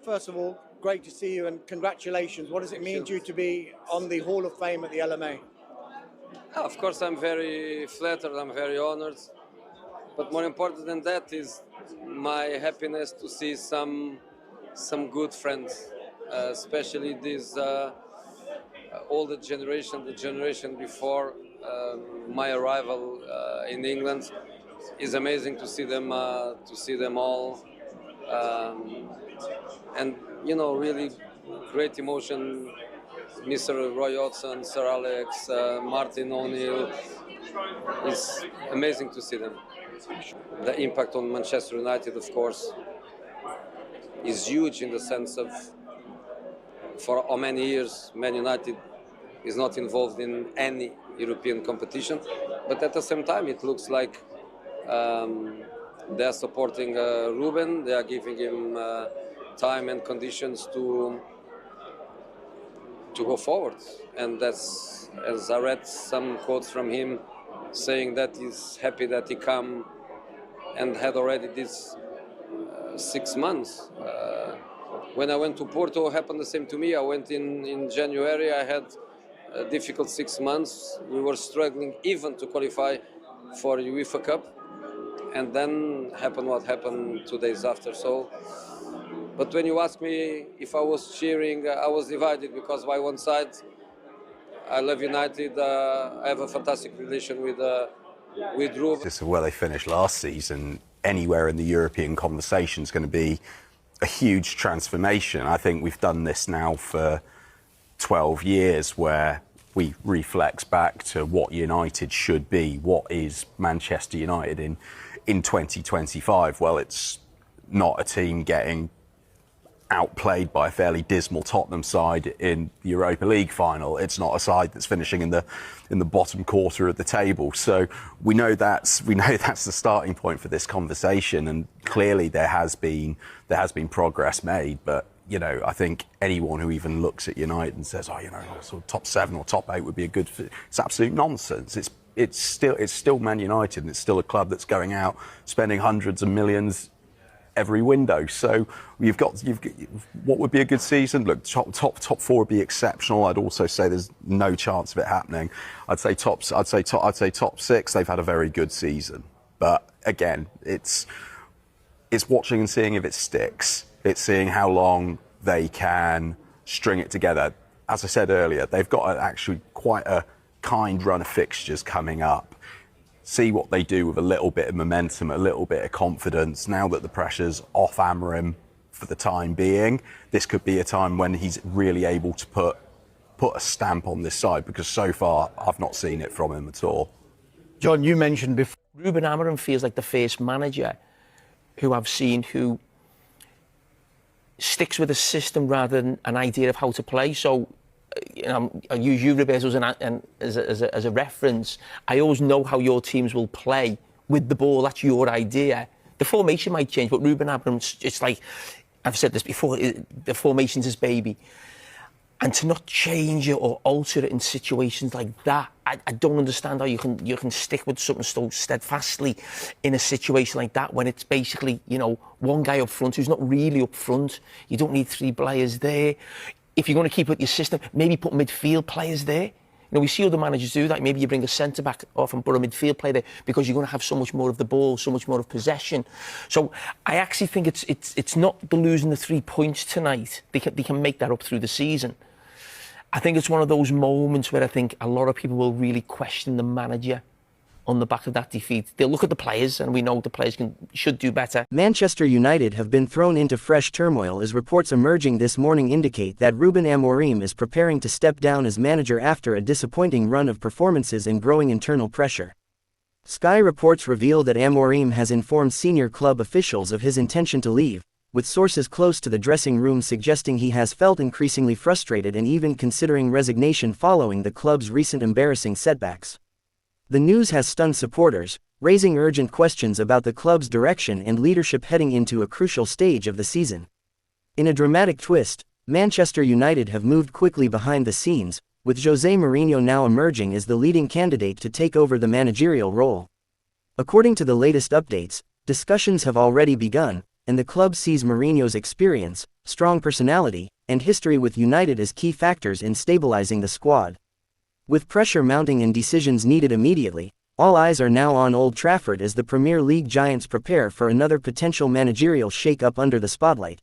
First of all, great to see you and congratulations. What does it mean to you to be on the Hall of Fame at the LMA? Of course, I'm very flattered, I'm very honored. But more important than that is my happiness to see some good friends, especially this older generation, the generation before my arrival in England. It's amazing to see them all, and really great emotion. Mr. Roy Hodgson, Sir Alex, Martin O'Neill. It's amazing to see them. The impact on Manchester United, of course, is huge in the sense of for how many years Man United is not involved in any European competition, but at the same time it looks like they are supporting Ruben, they are giving him time and conditions to go forward. And that's, as I read some quotes from him saying that he's happy that he come and had already this 6 months. When I went to Porto, it happened the same to me. I went in January, I had a difficult 6 months. We were struggling even to qualify for UEFA Cup. And then happened what happened 2 days after. So, but when you ask me if I was cheering, I was divided because by one side, I love United. I have a fantastic relation with Ruben. Just where they finished last season, anywhere in the European conversation is going to be a huge transformation. I think we've done this now for 12 years where we reflect back to what United should be. What is Manchester United in 2025? Well, it's not a team getting outplayed by a fairly dismal Tottenham side in the Europa League final. It's not a side that's finishing in the bottom quarter of the table. So we know that's the starting point for this conversation, and clearly there has been progress made. But I think anyone who even looks at United and says, sort of top 7 or top 8 would be a good fit, it's absolute nonsense. It's still Man United, and it's still a club that's going out spending hundreds of millions every window. So you've got what would be a good season? Look, top 4 would be exceptional. I'd also say there's no chance of it happening. I'd say top 6. They've had a very good season, but again, it's watching and seeing if it sticks. It's seeing how long they can string it together. As I said earlier, they've got actually quite a kind run of fixtures coming up. See what they do with a little bit of momentum, a little bit of confidence. Now that the pressure's off Amorim for the time being, this could be a time when he's really able to put a stamp on this side, because so far I've not seen it from him at all. John, you mentioned before, Ruben Amorim feels like the first manager who I've seen who sticks with a system rather than an idea of how to play. So I use you, Roberto, as a reference. I always know how your teams will play with the ball. That's your idea. The formation might change, but Ruben Amorim, it's like, I've said this before, the formation's his baby. And to not change it or alter it in situations like that, I don't understand how you can stick with something so steadfastly in a situation like that when it's basically, one guy up front who's not really up front. You don't need 3 players there. If you're going to keep with your system, maybe put midfield players there. We see other managers do that. Maybe you bring a centre-back off and put a midfield player there because you're going to have so much more of the ball, so much more of possession. So I actually think it's not the losing the 3 points tonight. They can make that up through the season. I think it's one of those moments where I think a lot of people will really question the manager on the back of that defeat. They'll look at the players, and we know the players should do better. Manchester United have been thrown into fresh turmoil as reports emerging this morning indicate that Ruben Amorim is preparing to step down as manager after a disappointing run of performances and growing internal pressure. Sky reports reveal that Amorim has informed senior club officials of his intention to leave, with sources close to the dressing room suggesting he has felt increasingly frustrated and even considering resignation following the club's recent embarrassing setbacks. The news has stunned supporters, raising urgent questions about the club's direction and leadership heading into a crucial stage of the season. In a dramatic twist, Manchester United have moved quickly behind the scenes, with José Mourinho now emerging as the leading candidate to take over the managerial role. According to the latest updates, discussions have already begun, and the club sees Mourinho's experience, strong personality, and history with United as key factors in stabilizing the squad. With pressure mounting and decisions needed immediately, all eyes are now on Old Trafford as the Premier League giants prepare for another potential managerial shake-up under the spotlight.